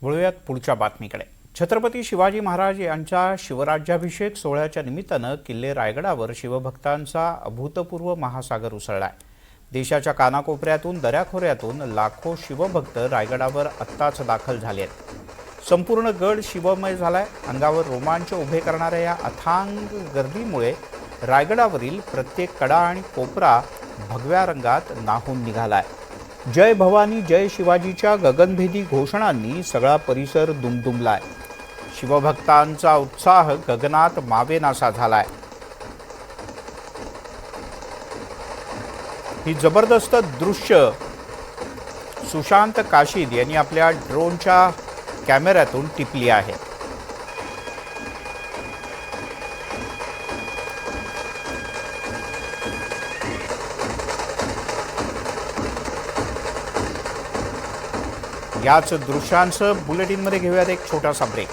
वळूयात पुढच्या बातमीकडे। छत्रपती शिवाजी महाराज यांच्या शिवराज्याभिषेक सोहळ्याच्या निमित्तानं किल्ले रायगडावर शिवभक्तांचा अभूतपूर्व महासागर उसळलाय। देशाच्या कानाकोपऱ्यातून दऱ्याखोऱ्यातून लाखो शिवभक्त रायगडावर आत्ताच दाखल झाले आहेत। संपूर्ण गड शिवमय झालाय। अंगावर रोमांच उभे करणाऱ्या या अथांग गर्दीमुळे रायगडावरील प्रत्येक कडा आणि कोपरा भगव्या रंगात न्हाऊन निघालाय। जय भवानी जय शिवाजीच्या गगनभेदी घोषणांनी सगळा परिसर दुमदुमलाय। शिवभक्तांचा उत्साह गगनात मावेनासा झालाय। ही जबरदस्त दृश्य सुशांत काशीद यांनी आपल्या ड्रोनच्या कॅमेऱ्यातून टिपली आहे। याच दृश्यांचं बुलेटिनमध्ये घेऊयात एक छोटासा ब्रेक।